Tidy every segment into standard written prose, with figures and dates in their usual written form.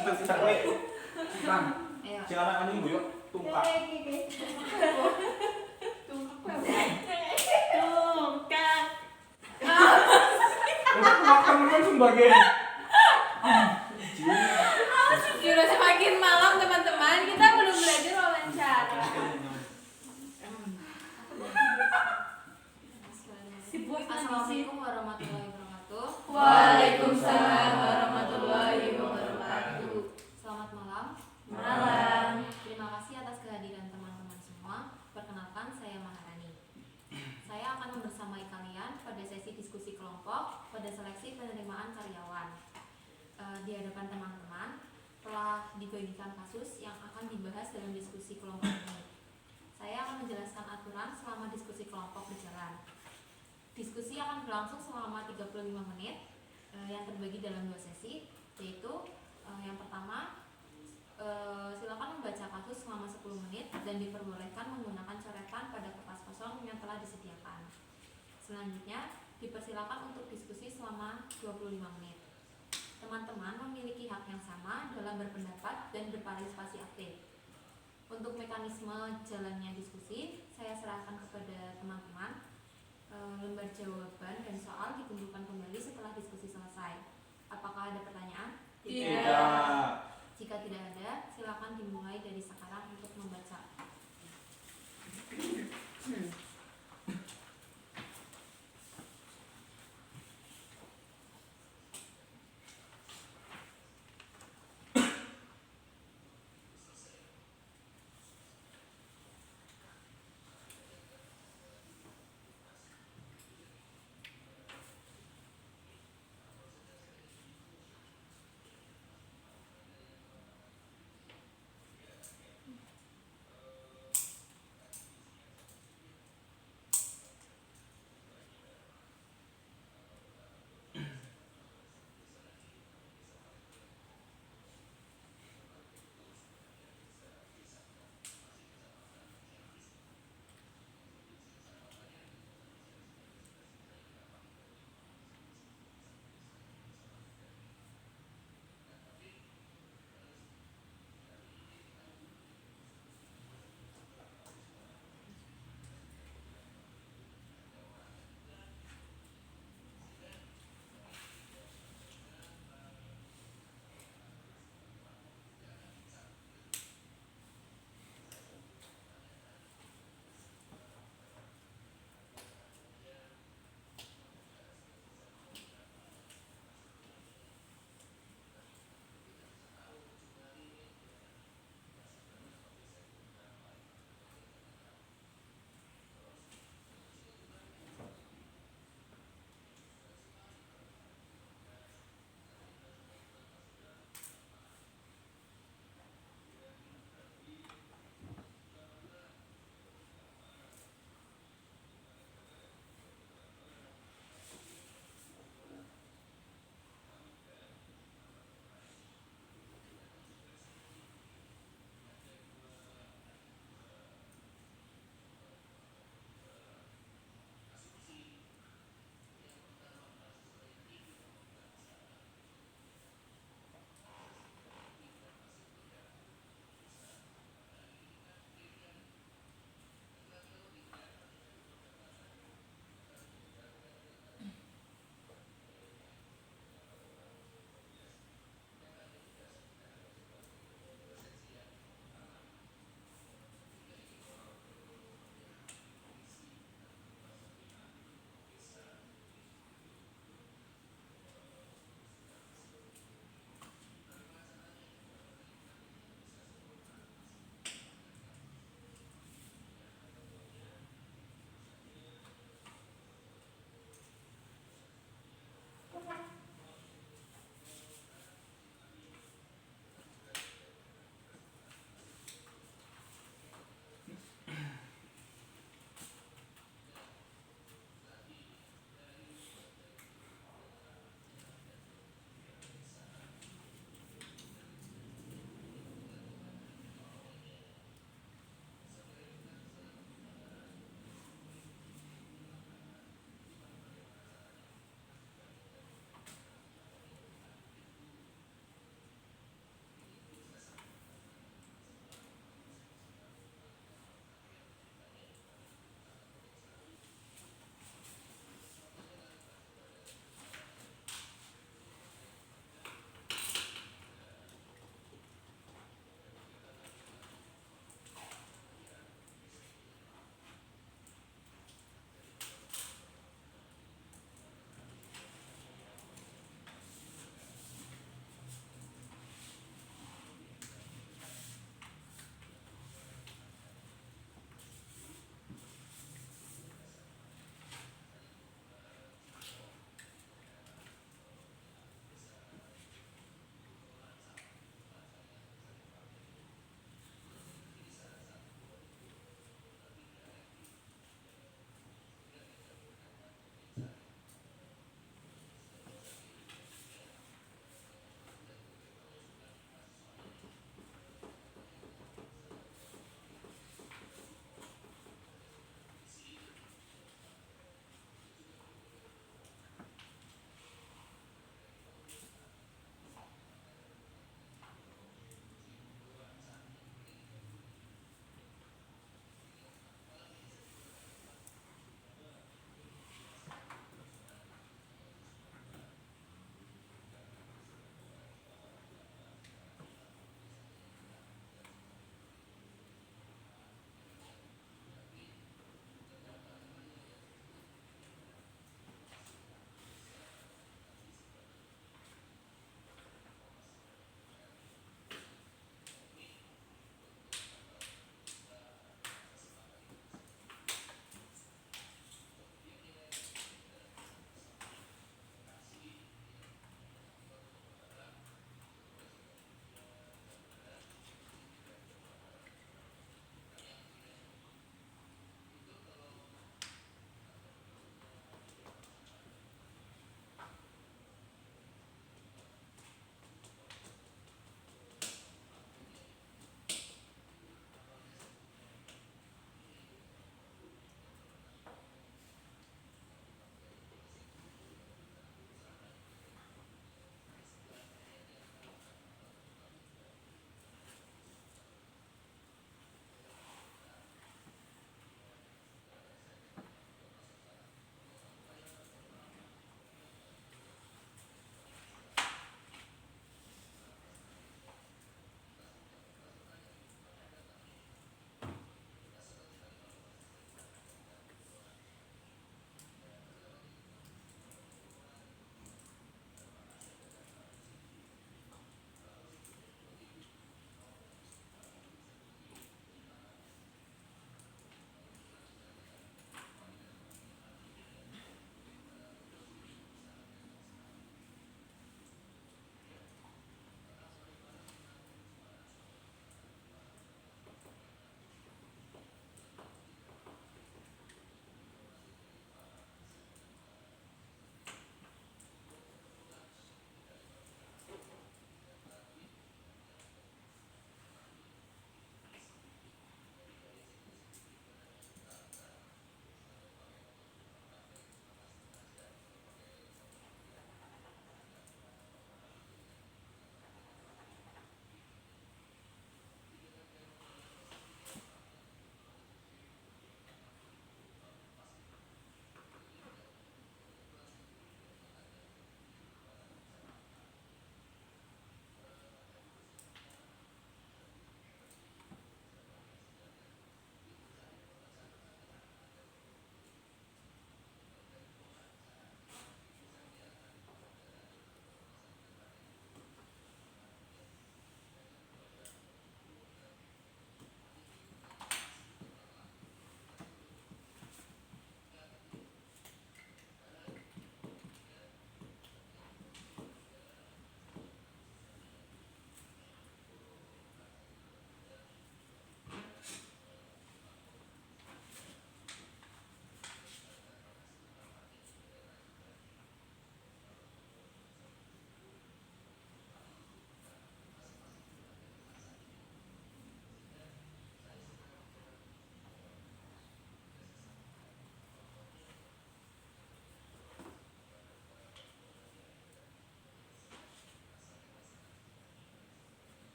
Ceklik. Kan. Ayo. Sing anak anjing boyo tungkak. Tungkak. Makan kan sebagai Sudah semakin malam teman-teman, kita belum belajar wawancara. Assalamualaikum warahmatullahi wabarakatuh. Waalaikumsalam warahmatullahi wabarakatuh. Selamat malam. Malam. Terima kasih atas kehadiran teman-teman semua. Perkenalkan, saya Maharani. Saya akan membersamai kalian pada sesi diskusi kelompok pada seleksi penerimaan karyawan. Di hadapan teman-teman telah dibagikan kasus yang akan dibahas dalam diskusi kelompok ini. Saya akan menjelaskan aturan selama diskusi kelompok berjalan. Diskusi akan berlangsung selama 35 menit yang terbagi dalam 2 sesi, yaitu yang pertama silakan membaca kasus selama 10 menit dan diperbolehkan menggunakan coretan pada kertas kosong yang telah disediakan. Selanjutnya dipersilakan untuk diskusi selama 25 menit. Teman-teman memiliki hak yang sama dalam berpendapat dan berpartisipasi aktif. Untuk mekanisme jalannya diskusi, saya serahkan kepada teman-teman. Lembar jawaban dan soal dikumpulkan kembali setelah diskusi selesai. Apakah ada pertanyaan? Tidak. Jika tidak ada, silakan dimulai dari sekarang untuk membaca.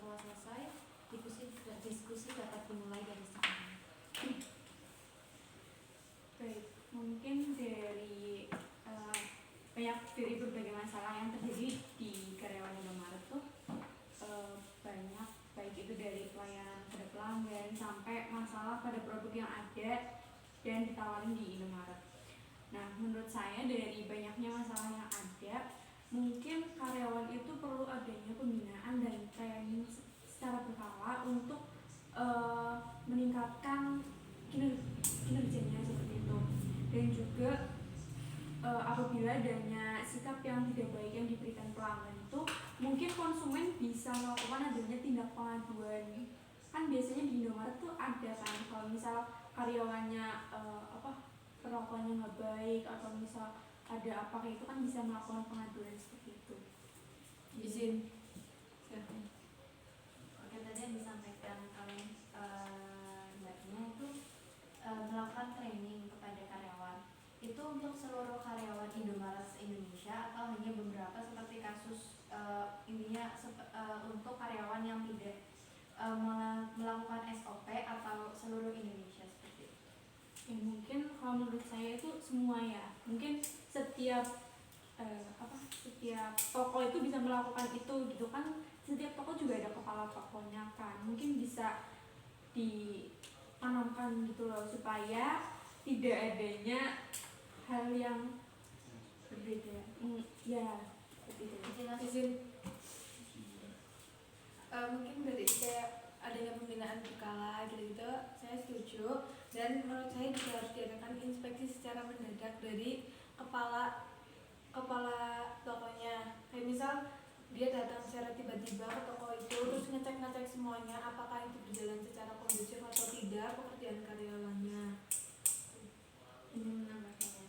telah selesai, diskusi dapat dimulai dari sekarang. Baik, mungkin dari dari berbagai masalah yang terjadi di karyawan Indomaret tuh banyak, baik itu dari pelayanan pada pelanggan sampai masalah pada produk yang ada dan ditawarin di Indomaret. Nah, menurut saya dari banyaknya masalah yang ada, mungkin karyawan itu perlu adanya pembinaan dan training secara berkala untuk meningkatkan kinerjanya seperti itu. Dan juga apabila adanya sikap yang tidak baik yang diberikan pelanggan itu, mungkin konsumen bisa melakukan adanya tindak pengaduan. Kan biasanya di Indomaret tuh ada kan, kalau misal karyawannya perlakuannya nggak baik atau misal ada apa kayak itu kan bisa melakukan pengaduan seperti itu. Izin. Oke, tadi yang disampaikan oleh mbaknya itu melakukan training kepada karyawan. Itu untuk seluruh karyawan Indomaret se-Indonesia atau hanya beberapa seperti kasus intinya untuk karyawan yang tidak melakukan SOP atau seluruh Indonesia seperti itu? Ya mungkin kalau menurut saya itu semua ya. Mungkin setiap toko itu bisa melakukan itu gitu kan. Setiap toko juga ada kepala tokonya kan. Mungkin bisa ditanamkan gitu loh supaya tidak adanya hal yang berbeda. Ya, seperti itu. Izin. Mungkin dari kayak adanya pembinaan berkala gitu-gitu, saya setuju. Dan menurut saya juga harus diadakan inspeksi secara mendadak dari kepala tokonya. Kayak misal dia datang secara tiba-tiba ke toko itu, terus ngecek semuanya apakah itu berjalan secara kondusif atau tidak pekerjaan karyawannya. Ini menambahkannya.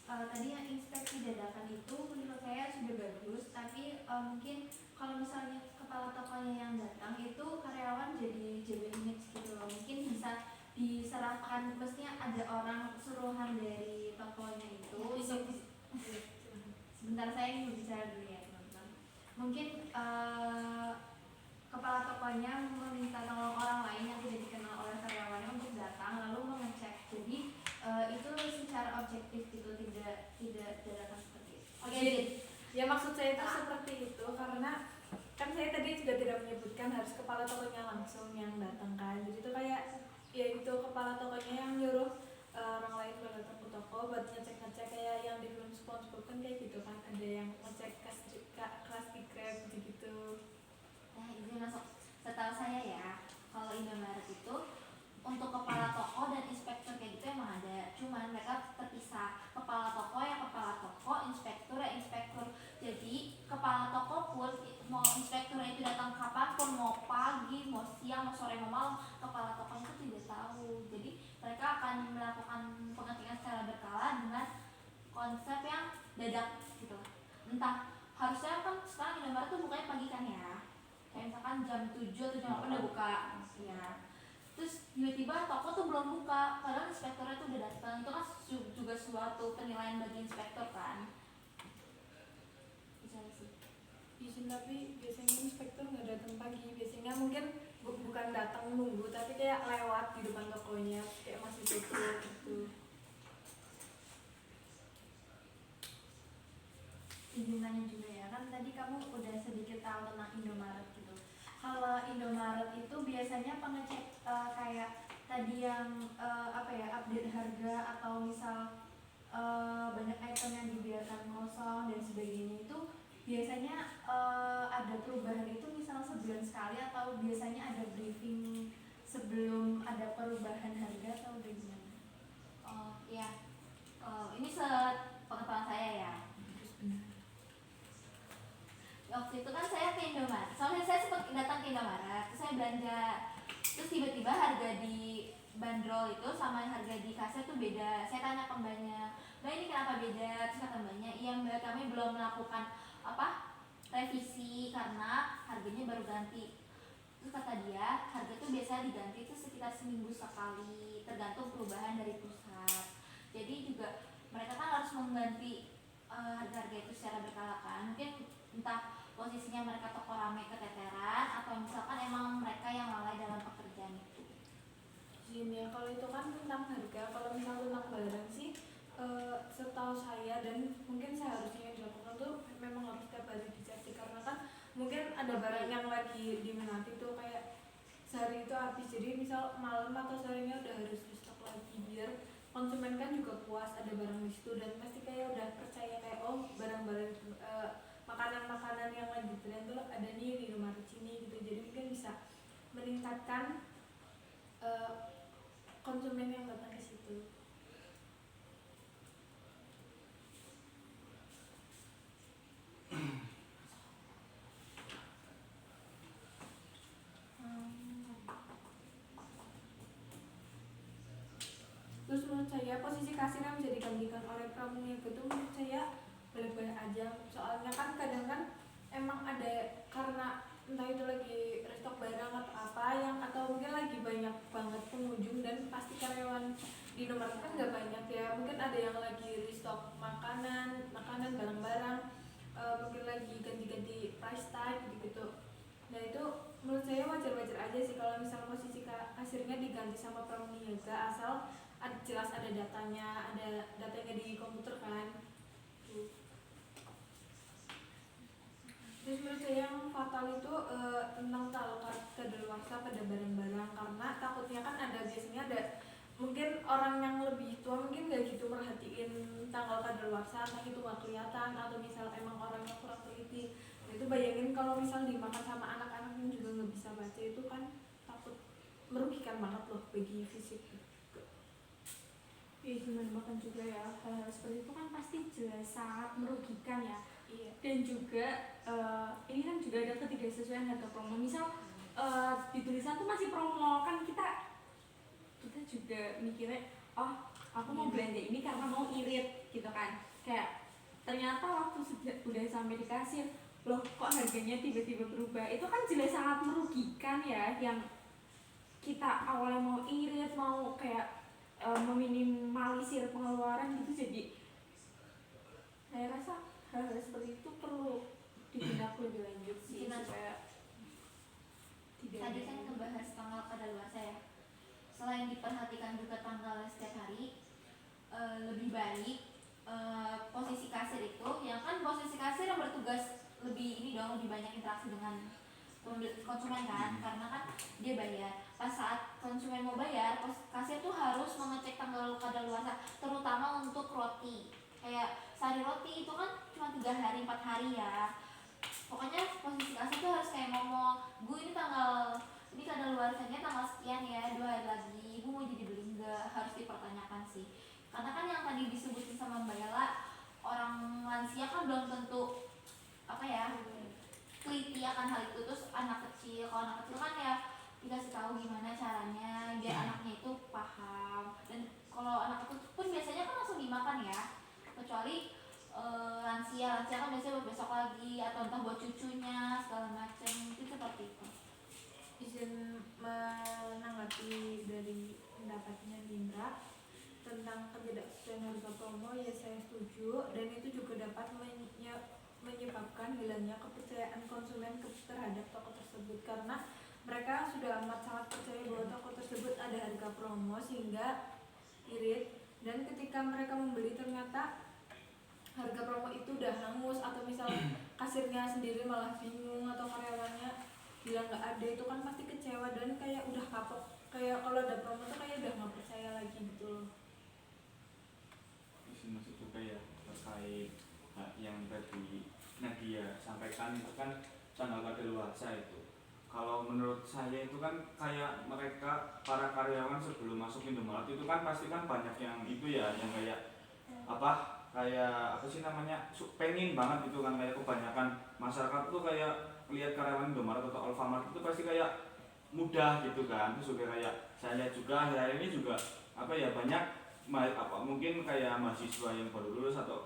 Tadi yang inspeksi dadakan itu menurut saya sudah bagus, tapi mungkin kalau misalnya kepala tokonya yang datang itu karyawan jadi image gitu loh. Mungkin bisa diserahkan, mestinya ada orang suruhan dari tokonya itu. Sebentar, saya ingin berbicara dulu ya teman-teman. Mungkin kepala tokonya meminta tolong orang lain yang tidak dikenal oleh karyawannya untuk datang lalu mengecek. Jadi itu secara objektif gitu, tidak dadakan seperti itu. Oke. Ya maksud saya itu seperti itu karena kan saya tadi juga tidak menyebutkan harus kepala tokonya langsung yang datang kan. Jadi itu kayak ya itu kepala tokonya yang nyuruh orang lain buat datang ke toko buat ngecek kayak yang di film SpongeBob kan kayak gitu kan, ada yang ngecek kelas Grab gitu. Nah, ini masuk. Setahu saya ya, kalau Indomaret itu untuk kepala toko dan inspektur kayak gitu emang ada, cuman mereka terpisah. Kepala toko ya kepala toko, inspektur ya inspektur. Jadi kepala toko pun mau inspekturnya itu datang kapanpun, mau pagi, mau siang, mau sore, mau malam, kepala toko itu tidak tahu. Jadi mereka akan melakukan pengecekan secara berkala dengan konsep yang dadak gitu. Entah, harusnya kan sekarang Indomaret tuh bukanya pagi kan ya, kayak misalkan jam 7 atau jam 8 udah buka ya. Terus tiba-tiba toko tuh belum buka, padahal inspektornya tuh udah datang. Itu kan juga suatu penilaian bagi inspektor kan. Bisa sih. Izin, tapi biasanya inspektur nggak datang pagi. Biasanya mungkin bukan datang nunggu, tapi kayak lewat di depan tokonya, kayak masih tutup gitu. Izin tanya juga ya, kan tadi kamu udah sedikit tahu tentang Indomaret gitu. Kalau Indomaret itu biasanya pengecek kayak tadi yang update harga atau misal banyak item yang dibiarkan kosong dan sebagainya, itu biasanya ada perubahan itu misal sebulan sekali atau biasanya ada briefing sebelum ada perubahan harga atau bagaimana? Oh iya, ini sepengetahuan saya ya. Waktu itu kan saya ke Indomaret, soalnya saya sempat datang ke Indomaret, terus saya belanja, terus tiba-tiba harga di bandrol itu sama harga di kaset tuh beda. Saya tanya ke mbaknya, mbak ini kenapa beda? Terus kata mbaknya, iya mbak, kami belum melakukan revisi karena harganya baru ganti. Terus kata dia, harga itu biasa diganti itu sekitar seminggu sekali, tergantung perubahan dari pusat. Jadi juga mereka kan harus mengganti harga-harga itu secara berkala kan. Mungkin entah posisinya mereka toko rame keteteran atau misalkan lagi diminati tuh kayak sehari itu habis, jadi misal malam atau sorenya udah harus restock lagi biar konsumen kan juga puas ada barang di situ dan pasti kayak udah percaya kayak oh barang-barang makanan-makanan yang lagi tren tuh ada nih di Indomaret sini gitu, jadi mungkin bisa meningkatkan konsumen yang datang ke situ. Terus menurut saya posisi kasir yang bisa digantikan oleh pramuniaga itu menurut saya boleh-boleh aja, soalnya kan kadang kan emang ada karena entah itu lagi restock barang atau apa yang atau mungkin lagi banyak banget pengunjung dan pasti karyawan di Indomaret kan nggak banyak ya, mungkin ada yang lagi restock makanan barang-barang, mungkin lagi ganti-ganti price tag gitu-gitu. Nah itu menurut saya wajar-wajar aja sih kalau misalnya posisi kasirnya diganti sama pramuniaga asal jelas ada datanya di komputer kan. Terus menurut saya yang fatal itu tentang kalau kadaluarsa pada barang-barang, karena takutnya kan ada biasanya ada mungkin orang yang lebih tua mungkin nggak gitu merhatiin tanggal kadaluarsa, entah itu nggak kelihatan atau misal emang orang yang kurang teliti. Nah, itu bayangin kalau misal dimakan sama anak-anak yang juga nggak bisa baca, itu kan takut merugikan banget loh bagi fisik. Iya, gimana makan juga ya, hal-hal seperti itu kan pasti jelas sangat merugikan ya. Iya. Dan juga ini kan juga ada ketidaksesuaian harga promo. Misal di tulisan tuh masih promo, kan kita juga mikirnya oh aku mau belanja ini karena mau irit gitu kan. Kayak ternyata waktu udah sampai di kasir, loh kok harganya tiba-tiba berubah. Itu kan jelas sangat merugikan ya, yang kita awalnya mau irit, mau kayak meminimalisir pengeluaran gitu. Jadi saya rasa hal-hal seperti itu perlu ditindak lebih lanjut sih supaya tidak. Tadi kan ngebahas tanggal kadaluarsa ya. Selain diperhatikan juga tanggal setiap hari, lebih baik posisi kasir itu, yang kan posisi kasir yang bertugas lebih ini dong, lebih banyak interaksi dengan konsumen kan, karena kan dia bayar. Pas saat konsumen mau bayar, kasir tuh harus mengecek tanggal kadaluarsa, terutama untuk roti. Kayak sehari roti itu kan cuma 3 hari 4 hari ya. Pokoknya posisi kasir tuh harus kayak ngomong, Bu ini kadaluarsanya tanggal sekian ya, 2 hari lagi, Ibu mau jadi beli enggak, harus dipertanyakan sih. Karena kan yang tadi disebutin sama Mbak Ella, orang lansia kan belum tentu teliti akan hal itu. Terus anak kecil, kalau anak kecil kan ya dikasih tahu gimana caranya biar anaknya itu paham. Dan kalau anak kecil pun biasanya kan langsung dimakan ya, kecuali lansia kan biasanya besok lagi atau entah buat cucunya segala macam, itu seperti itu. Izin menanggapi dari pendapatnya Indra tentang ketidaksesuaian harga promo, ya saya setuju, dan itu juga dapat menyebabkan hilangnya kepercayaan konsumen terhadap toko tersebut, karena mereka sudah amat sangat percaya bahwa toko tersebut ada harga promo sehingga irit, dan ketika mereka membeli ternyata harga promo itu udah hangus atau misal kasirnya sendiri malah bingung atau karyawannya bilang nggak ada, itu kan pasti kecewa dan kayak udah kapok, kayak kalau ada promo tuh kayak udah nggak percaya lagi gitu loh. Maksud juga ya terkait yang tadi Nadia sampaikan itu kan tanggal kadaluarsa itu. Kalau menurut saya itu kan kayak mereka para karyawan sebelum masuk Indomaret itu kan pasti kan banyak yang itu ya, yang kayak kayak apa sih namanya, pengen banget itu kan, kayak kebanyakan masyarakat tuh kayak lihat karyawan Indomaret atau Alfamart itu pasti kayak mudah gitu kan. Terus juga kayak saya lihat juga akhir-akhir ini juga banyak mungkin kayak mahasiswa yang baru lulus atau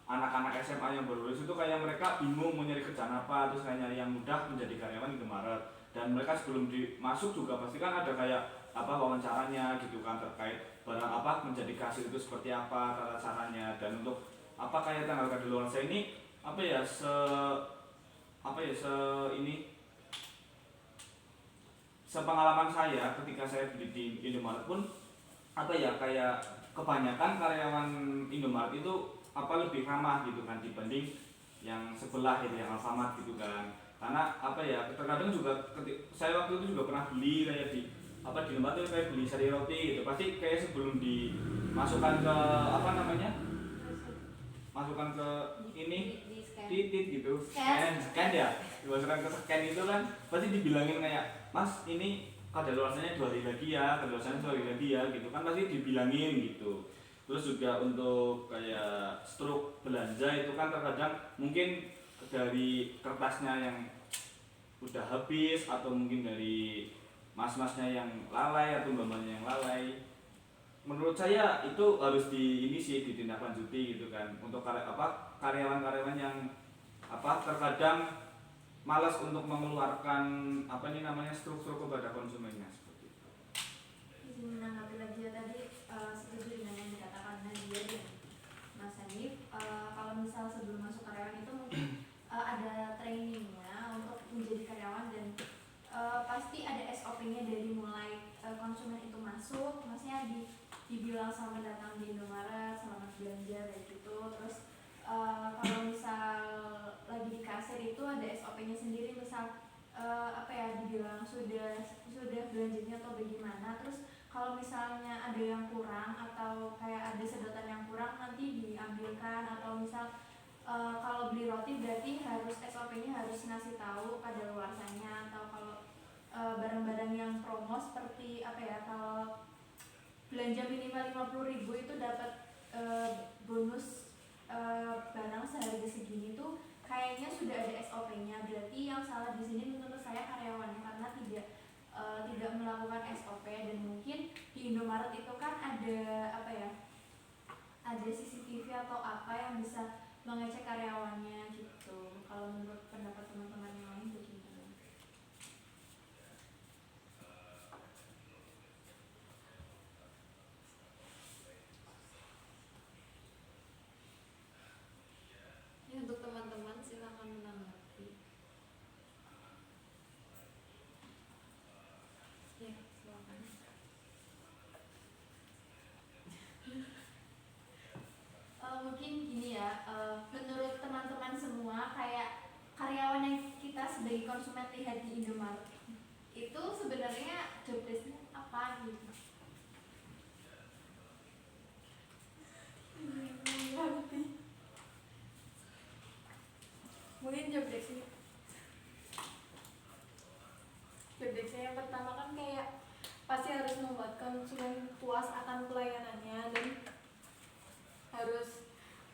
anak-anak SMA yang baru lulus itu kayak mereka bingung mau nyari kerjaan apa, terus kayak nyari yang mudah menjadi karyawan Indomaret. Dan mereka sebelum masuk juga pasti kan ada kayak wawancaranya gitu kan, terkait barang menjadi kasir itu seperti apa tata caranya. Dan untuk kayak tanggal kadaluarsa ini sepengalaman saya ketika saya beli di Indomaret pun kayak kebanyakan karyawan Indomaret itu lebih ramah gitu kan dibanding yang sebelah itu yang Alfamart gitu kan. karena apa ya, terkadang juga saya waktu itu juga pernah beli kayak di tempat tuh kayak beli sari roti gitu, pasti kayak sebelum dimasukkan ke apa namanya, masukkan ke ini di scan. titit gitu, Scan. scan ya, dimasukkan ke scan itu kan pasti dibilangin kayak, mas ini kadaluarsanya 2 hari lagi ya, kadaluarsanya 2 hari lagi ya gitu kan, pasti dibilangin gitu. Terus juga untuk kayak struk belanja itu kan terkadang mungkin dari kertasnya yang udah habis, atau mungkin dari mas-masnya yang lalai atau mbak-mbaknya yang lalai. Menurut saya itu harus ditindaklanjuti gitu kan, untuk karyawan-karyawan yang terkadang malas untuk mengeluarkan struk kepada konsumennya seperti itu. Izin menanggapi lagi ya, tadi setuju dengan yang dikatakan Nadia dan Mas Hanif. Kalau misal sebelum masuk karyawan itu mungkin ada trainingnya untuk menjadi karyawan, dan pasti ada SOP-nya dari mulai konsumen itu masuk, maksudnya dibilang selamat datang di Indomaret, selamat belanja kayak gitu. Terus kalau misal lagi di kasir itu ada SOP-nya sendiri, misal dibilang sudah belanjanya atau bagaimana. Terus kalau misalnya ada yang kurang atau kayak ada sedotan yang kurang nanti diambilkan, atau misal kalau beli roti berarti harus SOP-nya harus ngasih tahu kadaluarsanya, atau kalau barang-barang yang promo seperti kalau belanja minimal 50.000 itu dapat bonus barang seharga segini tuh kayaknya sudah ada SOP-nya. Berarti yang salah di sini menurut saya karyawannya, karena tidak melakukan SOP. Dan mungkin di Indomaret itu kan ada ada CCTV atau apa yang bisa mengecek karyawannya gitu. Kalau menurut pendapat teman-teman yang lain bagaimana? Ya, untuk teman-teman silakan menanggapi. Ya, silakan. Mungkin gini ya, menurut teman-teman semua kayak karyawan yang kita sebagai konsumen lihat di Indomaret itu sebenarnya job desk-nya apa gitu? Mungkin job desk-nya yang pertama kan kayak pasti harus membuat konsumen puas akan pelayanannya, dan harus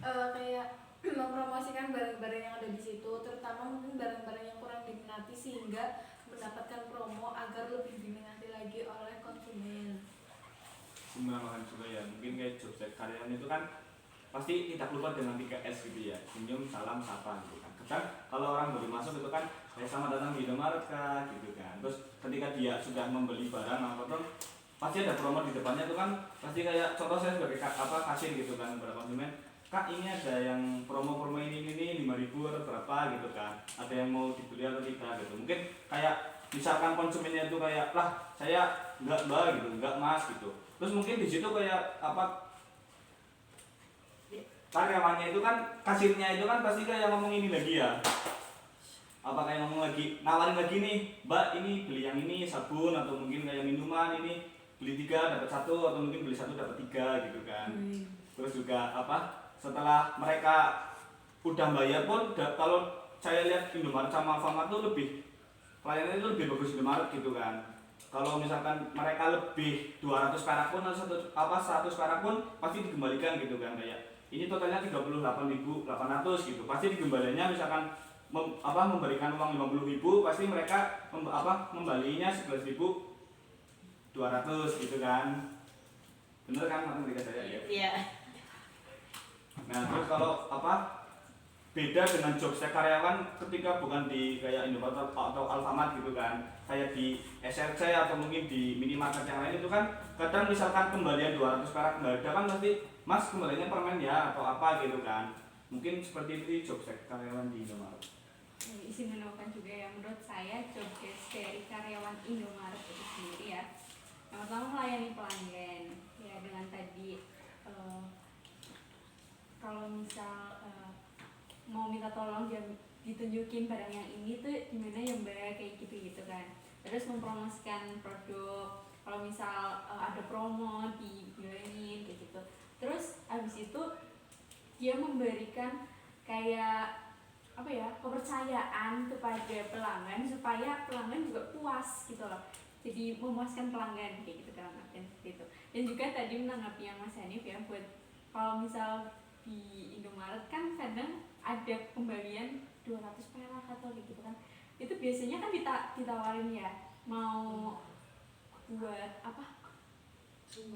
kayak mempromosikan barang-barang yang ada di situ, terutama mungkin barang-barang yang kurang diminati sehingga mendapatkan promo agar lebih diminati lagi oleh konsumen. Menambahkan juga ya, mungkin kayak job desk karyawan itu kan pasti tidak lupa dengan 3S gitu ya, senyum, salam, sapa gitu kan. Kadang kalau orang baru masuk itu kan kayak selamat datang di Indomaret Kak gitu kan. Terus ketika dia sudah membeli barang apapun pasti ada promo di depannya itu kan, pasti kayak contoh saya sebagai kasir gitu kan, kepada konsumen, Kak ini ada yang promo ini 5.000 atau berapa gitu kan, ada yang mau dibeli atau tidak gitu. Mungkin kayak misalkan konsumennya itu kayak, lah saya enggak mbak gitu, enggak mas gitu. Terus mungkin di situ kayak karyawannya itu kan, kasirnya itu kan pasti kayak ngomong ini lagi ya, kayak ngomong lagi, nawarin lagi nih, mbak ini beli yang ini sabun, atau mungkin kayak minuman ini beli 3 dapat 1, atau mungkin beli 1 dapat 3 gitu kan. Terus juga setelah mereka udah bayar pun, kalau saya lihat Indomaret sama Alfamart tuh pelayanannya itu lebih bagus Indomaret gitu kan. Kalau misalkan mereka lebih 200 perak pun atau 100 perak pun pasti dikembalikan gitu kan, kayak ini totalnya 38.800 gitu, pasti dikembaliannya misalkan memberikan uang 50.000, pasti mereka membalinya 11.200 gitu kan. Bener kan matematika saya ya? Iya. Nah terus kalau beda dengan job desk karyawan ketika bukan di kayak Indomaret atau Alfamart gitu kan, kayak di SRC atau mungkin di minimarket yang lain itu kan, kadang misalkan kembalian 200 perak nggak ada kan, pasti mas kembaliannya permen ya atau apa gitu kan. Mungkin seperti itu job desk karyawan di Indomaret. Izin menambahkan juga ya, menurut saya job desk dari karyawan Indomaret itu sendiri ya, yang pertama melayani pelanggan ya, dengan tadi kalau misal mau minta tolong dia ditunjukin barang yang ini tuh gimana ya mbak, kayak gitu kan. Terus mempromosikan produk, kalau misal ada promo dibilangin kayak gitu. Terus abis itu dia memberikan kayak apa ya, kepercayaan kepada pelanggan supaya pelanggan juga puas gitu loh, jadi memuaskan pelanggan kayak gitu kan, seperti itu. Dan juga tadi menanggapi yang Mas Hanif ya, buat kalau misal di Indomaret kan kadang ada pembelian 200 perak atau kayak gitu kan, itu biasanya kan ditawarin ya mau buat apa,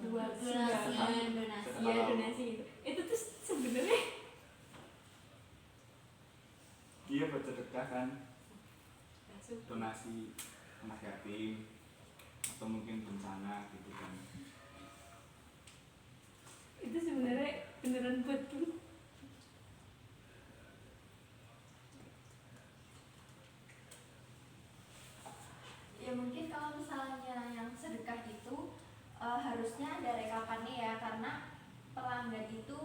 buat donasi. ya donasi gitu. Itu tuh sebenarnya Iya, buat sedekah kan, donasi anak yatim atau mungkin bencana gitu kan. itu sebenarnya beneran buat Ya mungkin kalau misalnya yang sedekah itu harusnya ada rekapannya ya, karena pelanggan itu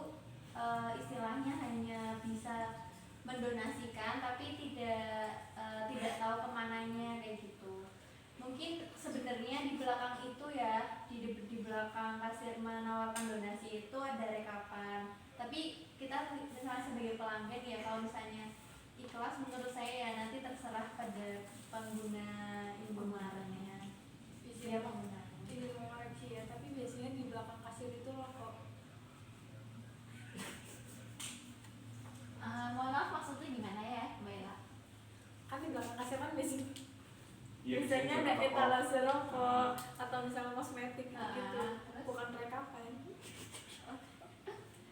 istilahnya hanya bisa mendonasikan tapi tidak tahu kemananya kayak gitu. Mungkin sebenarnya di belakang itu ya, di belakang kasir menawarkan donasi itu ada rekapan. Tapi kita misalnya sebagai pelanggan ya, kalau misalnya ikhlas, menurut saya ya nanti terserah pada pengguna Indomaretnya. Dia pengguna. Ini mau koreksi ya, tapi biasanya di belakang kasir itu rokok. Mohon maaf, maksudnya gimana ya Mbak Ella? Kan di belakang kasir kan biasanya Iya, biasanya ada rokok. etalase rokok atau misalnya kosmetik gitu, terus? bukan rekapan.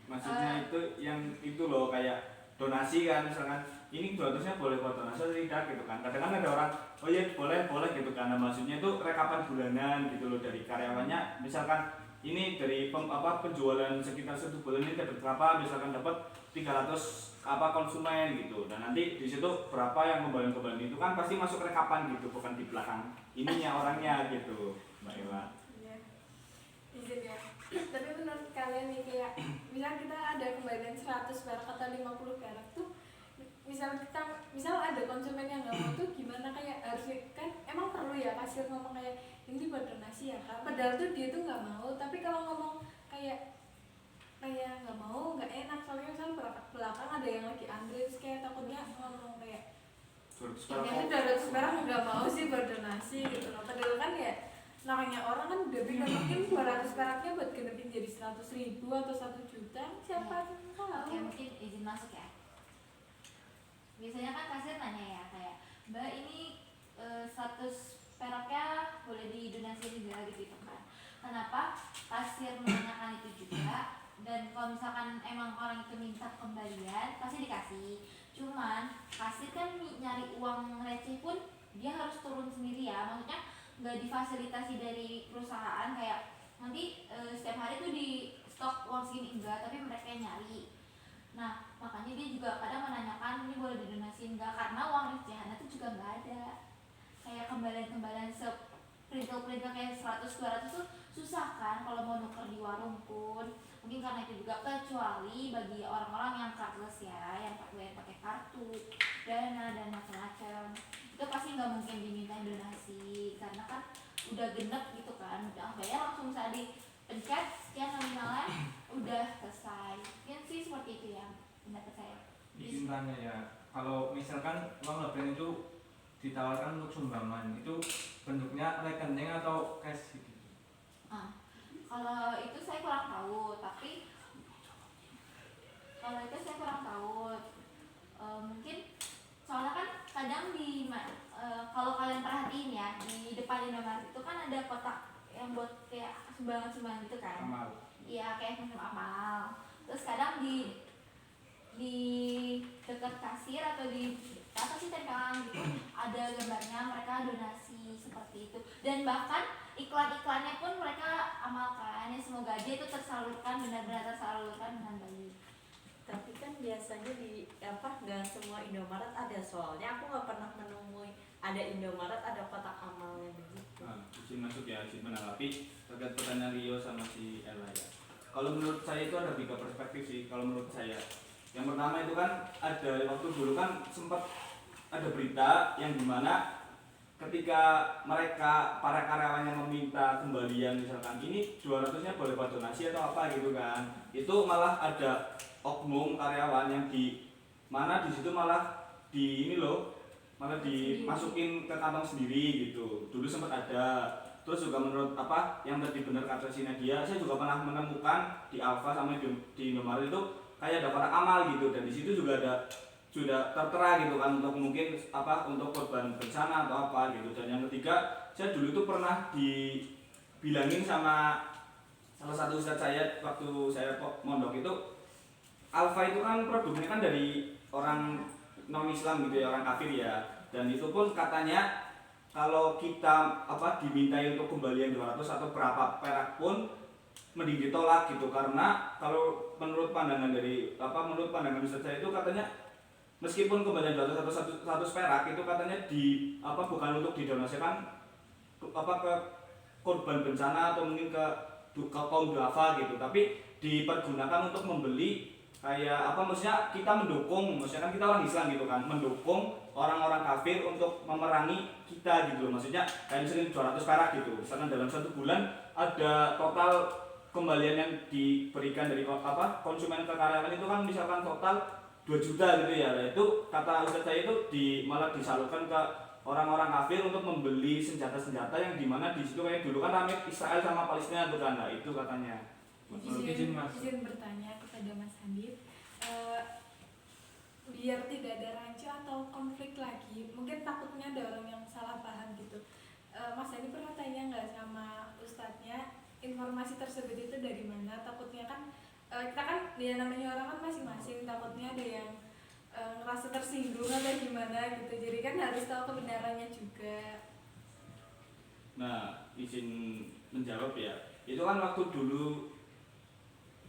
Maksudnya itu yang itu loh, kayak donasi kan, misalkan ini 200-nya boleh buat donasi atau tidak gitu kan. Kadang kan ada orang, oh iya boleh gitu kan. Nah, maksudnya itu rekapan bulanan gitu loh dari karyawannya. Misalkan ini dari penjualan sekitar 1 bulan ini dapat berapa, misalkan dapat 300 konsumen gitu. Dan nanti di situ berapa yang kembali itu kan pasti masuk rekapan gitu, bukan di belakang ininya orangnya gitu, Mbak Ella. Iya. Izin ya. Tapi menurut kalian nih, kayak misal kita ada kembalian 100 perak atau 50 perak tuh, misal ada konsumen yang nggak mau tuh gimana, kayak harusnya kan emang perlu ya kasir ngomong kayak ini buat donasi ya Kak, padahal tuh dia tuh nggak mau. Tapi kalau ngomong kayak nggak mau, nggak enak, soalnya misal belakang ada yang lagi antri, terus kayak takutnya ngomong kayak ini 200 perak nggak mau sih buat donasi gitu loh. Padahal kan ya namanya orang kan udah bilang mungkin 200 peraknya buat genepin jadi 100.000 atau 1 juta, siapa yang tahu. Oke, mungkin izin masuk ya. Biasanya kan kasir nanya ya, kayak Mbak ini 100 peraknya boleh didonasiin juga gitu kan. Kenapa kasir menanyakan itu juga? Dan kalau misalkan emang orang itu minta kembalian pasti dikasih. Cuman kasir kan nyari uang receh pun dia harus turun sendiri ya, maksudnya nggak difasilitasi dari perusahaan kayak nanti setiap hari tuh di stok uang segini, enggak, tapi mereka yang nyari. Nah makanya dia juga kadang menanyakan ini boleh didonasiin enggak, karena uang recehannya tuh juga nggak ada. Kayak kembalian perintil kayak 100-200 tuh susah kan kalau mau nuker di warung pun. Mungkin karena itu juga, kecuali bagi orang-orang yang cardless ya, yang pakai kartu, dana dan macam-macam, itu pasti nggak mungkin diminta donasi karena kan udah genep gitu kan, udah bayar langsung saat dipencet sekian nominalnya udah selesai. Mungkin sih seperti itu ya pendapat saya. Izin tanya ya, kalau misalkan uang lebaran itu ditawarkan untuk sumbangan, itu bentuknya rekening atau cash gitu? Kalau itu saya kurang tahu, tapi mungkin soalnya kan kadang kalau kalian perhatiin ya, di depan Indomaret itu kan ada kotak yang buat kayak sumbangan gitu kan. Amal. Iya, kayak macam amal. Terus kadang di dekat kasir atau di apa sih tempelan gitu ada gambarnya mereka donasi seperti itu. Dan bahkan iklan-iklannya pun mereka amalkan ya, semoga aja itu benar-benar tersalurkan dengan baik. Tapi kan biasanya nggak semua Indomaret ada, soalnya aku nggak pernah menemui ada Indomaret ada kotak amalnya begitu. Nah, izin masuk ya, izin menanggapi terkait pertanyaan Rio sama si Ella ya. Kalau menurut saya itu ada 3 perspektif sih. Kalau menurut saya, yang pertama itu kan ada waktu dulu kan sempat ada berita yang dimana ketika mereka para karyawannya meminta kembalian misalkan ini 200-nya boleh buat donasi atau apa gitu kan, itu malah ada oknum karyawan yang di mana di situ malah di ini loh, malah dimasukin ke kantong sendiri gitu. Dulu sempat ada. Terus juga menurut apa yang tadi benar kata si Nadia, saya juga pernah menemukan di Alfa sama di Indomaret itu kayak ada kotak amal gitu, dan di situ juga ada sudah tertera gitu kan untuk mungkin apa untuk korban bencana atau apa gitu. Dan yang ketiga, saya dulu itu pernah dibilangin sama salah satu ustadz saya waktu saya mondok itu, Alfa itu kan produknya kan dari orang non Islam gitu ya, orang kafir ya, dan itu pun katanya kalau kita apa dimintai untuk kembalian 200 atau berapa perak pun mending ditolak gitu, karena kalau menurut pandangan dari apa menurut pandangan ustadz saya itu katanya meskipun kembalian 200 atau 100 perak itu katanya di apa bukan untuk didonasikan apa ke korban bencana atau mungkin ke kaum duafa gitu, tapi dipergunakan untuk membeli kayak apa, maksudnya kita mendukung, maksudnya kan kita orang Islam gitu kan, mendukung orang-orang kafir untuk memerangi kita gitu loh. Maksudnya kayak misalnya 200 perak gitu, misalkan dalam 1 bulan ada total kembalian yang diberikan dari apa konsumen ke karyawan itu kan misalkan total 2 juta gitu ya. Nah, itu kata ustadz saya itu malah disalurkan ke orang-orang kafir untuk membeli senjata-senjata yang dimana di situ kayak dulu kan rame Israel sama Palestina tuh kan. Nah, itu katanya. Izin bertanya kepada Mas Handit, biar tidak ada rancu atau konflik lagi, mungkin takutnya ada orang yang salah paham gitu. Mas Handit pernah tanya nggak sama ustadznya informasi tersebut itu dari mana? Takutnya kan kita kan dia namanya orang kan masing-masing, takutnya ada yang ngerasa tersinggung atau gimana gitu, jadi kan harus tahu kebenarannya juga. Nah, izin menjawab ya, itu kan waktu dulu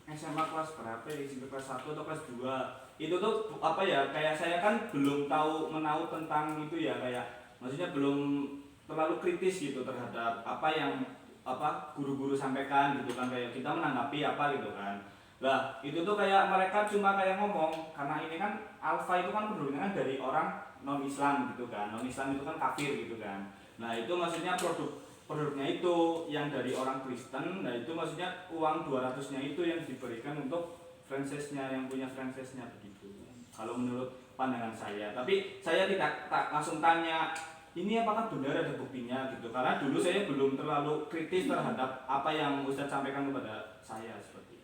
SMA kelas berapa ya, SMP kelas 1 atau kelas 2 itu tuh apa ya, kayak saya kan belum menahu tentang itu ya, kayak maksudnya belum terlalu kritis gitu terhadap apa yang apa guru-guru sampaikan gitu kan, kayak kita menanggapi apa gitu kan. Lah itu tuh kayak mereka cuma kayak ngomong, karena ini kan Alfa itu kan produknya kan dari orang non Islam gitu kan, non Islam itu kan kafir gitu kan. Nah itu maksudnya produknya itu yang dari orang Kristen. Nah itu maksudnya uang 200-nya itu yang diberikan untuk franchise-nya, yang punya franchise-nya begitu. Kalau menurut pandangan saya, tapi saya tidak langsung tanya ini apakah benar ada buktinya gitu, karena dulu saya belum terlalu kritis terhadap apa yang Ustadz sampaikan kepada saya seperti itu.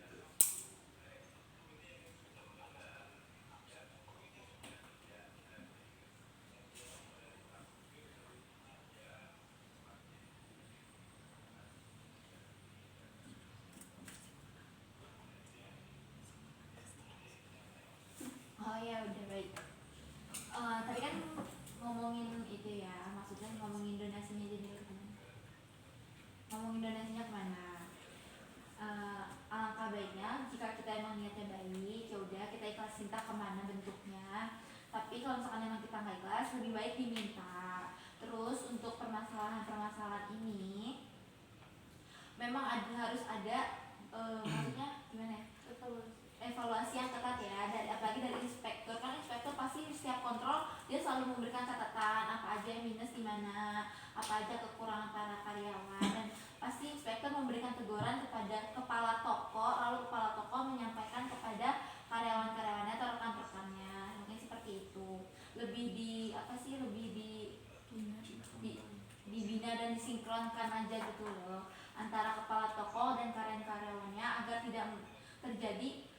Oh ya udah baik. Tadi kan ngomongin itu ya, maksudnya ngomongin donasinya, jadi ngomongin donasinya kemana? Alangkah baiknya jika kita emang niatnya baik, ya udah kita ikhlas cinta kemana bentuknya. Tapi kalau misalkan emang kita nggak ikhlas, lebih baik diminta. Terus untuk permasalahan ini, memang harus ada maksudnya gimana ya? Evaluasi yang ketat ya, apalagi dari inspektur, kan inspektur pasti setiap kontrol dia selalu memberikan catatan apa aja yang minus di mana, apa aja kekurangan para karyawan, dan pasti inspektur memberikan teguran kepada kepala toko, lalu kepala toko menyampaikan kepada karyawan-karyawannya atau rekan-rekannya, mungkin seperti itu. Lebih dibina dan disinkronkan aja gitu loh antara kepala toko dan karyawan-karyawannya agar tidak terjadi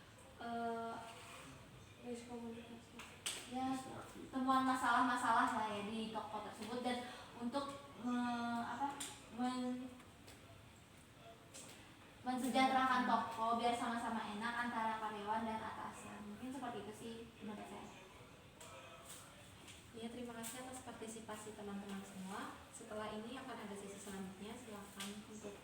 ya temuan masalah-masalah lah ya di toko tersebut, dan untuk mensejahterakan toko biar sama-sama enak antara karyawan dan atasan. Mungkin seperti itu sih pendapat saya. Ya, terima kasih atas partisipasi teman-teman semua. Setelah ini akan ada sesi selanjutnya, silakan untuk